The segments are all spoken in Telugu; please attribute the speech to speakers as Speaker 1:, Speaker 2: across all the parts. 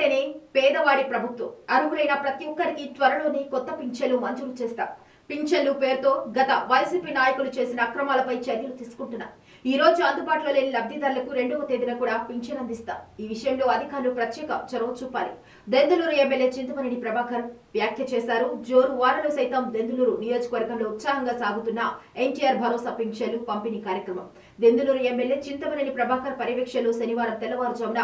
Speaker 1: అంటేనే పేదవాడి ప్రభుత్వం. అర్హులైన ప్రతి ఒక్కరికి త్వరలోనే కొత్త పింఛన్లు మంజూరు చేస్తారు. పింఛన్లు పేరుతో గత వైసీపీ నాయకులు చేసిన అక్రమాలపై చర్యలు తీసుకుంటున్నారు. ఈ రోజు అందుబాటులో లేని లబ్ధిదారులకు 2వ తేదీన కూడా పింఛన్ అందిస్తారు. ఈ విషయంలో అధికారులు ప్రత్యేక చొరవ చూపాలి. దెందులూరు ఎమ్మెల్యే చింతమనేని ప్రభాకర్ వ్యాఖ్య చేశారు. జోరు వారంలో సైతం దెందులూరు నియోజకవర్గంలో ఉత్సాహంగా సాగుతున్న ఎన్టీఆర్ భరోసా పింఛన్లు పంపిణీ కార్యక్రమం. దెందులూరు ఎమ్మెల్యే చింతమనేని ప్రభాకర్ పర్యవేక్షణలో శనివారం తెల్లవారుజామున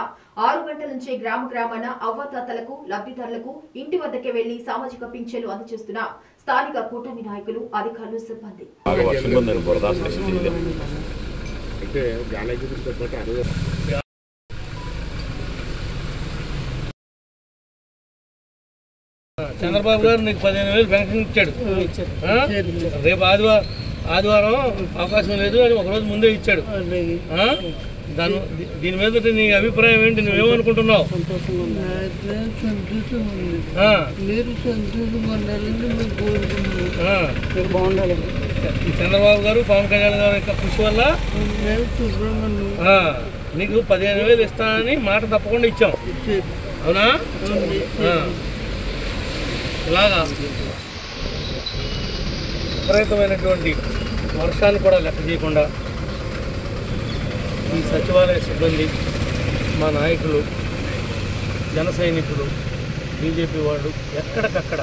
Speaker 1: 6 గంటల నుంచి గ్రామాన అవ్వాతాతలకు లబ్ధిదారులకు ఇంటి వద్దకే వెళ్లి సామాజిక పింఛన్లు అందజేస్తున్న స్థానిక కూటమి నాయకులు, అధికారులు, సిబ్బంది.
Speaker 2: చంద్రబాబు గారు నీకు 15,000 పెన్షన్ ఇచ్చాడు. రేపు ఆదివారం అవకాశం లేదు అని ఒకరోజు ముందే ఇచ్చాడు. దీని మీద నీ అభిప్రాయం ఏంటి? నువ్వేమనుకుంటున్నావు? చంద్రబాబు గారు, పవన్ కళ్యాణ్ గారి యొక్క కృషి వల్ల నీకు 15,000 ఇస్తానని మాట తప్పకుండా ఇచ్చాం. అవునా? ఇలాగా విపరీతమైనటువంటి వర్షాన్ని కూడా లెక్క చేయకుండా ఈ సచివాలయ సిబ్బంది, మా నాయకులు, జన సైనికులు, బీజేపీ వాళ్ళు ఎక్కడికక్కడ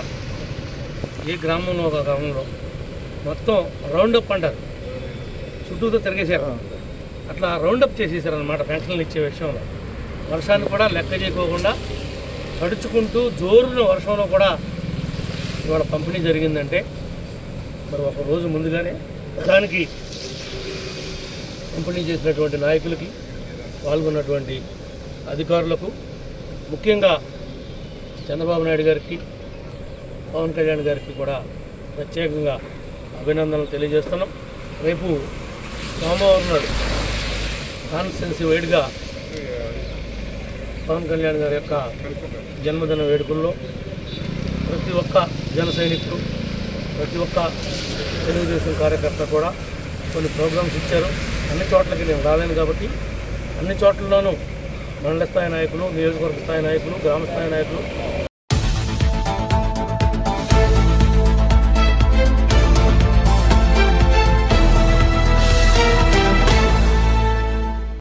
Speaker 2: ఏ గ్రామంలో ఒక గ్రామంలో మొత్తం రౌండప్ అంటారు, చుట్టూతో తిరిగేశారు. అట్లా రౌండప్ చేసేసారనమాట పెన్షన్లు ఇచ్చే విషయంలో. వర్షాన్ని కూడా లెక్క చేయకోకుండా తడుచుకుంటూ జోరున వర్షంలో కూడా ఇవాళ పంపిణీ జరిగిందంటే మరి ఒక రోజు ముందుగానే దానికి పంపిణీ చేసినటువంటి నాయకులకి, పాల్గొన్నటువంటి అధికారులకు, ముఖ్యంగా చంద్రబాబు నాయుడు గారికి, పవన్ కళ్యాణ్ గారికి కూడా ప్రత్యేకంగా అభినందనలు తెలియజేస్తున్నాం. రేపు సోమవారం నాడు కాన్స్టిట్యున్సీ వైడ్గా పవన్ కళ్యాణ్ గారి యొక్క జన్మదిన వేడుకల్లో ప్రతి ఒక్క జన సైనికుడు, ప్రతి ఒక్క తెలుగుదేశం కార్యకర్త కూడా కొన్ని ప్రోగ్రామ్స్ ఇచ్చారు. అన్ని చోట్లకి నేను రాలేను కాబట్టి అన్ని చోట్లలోనూ మండల స్థాయి నాయకులు, నియోజకవర్గ స్థాయి నాయకులు, గ్రామ స్థాయి నాయకులు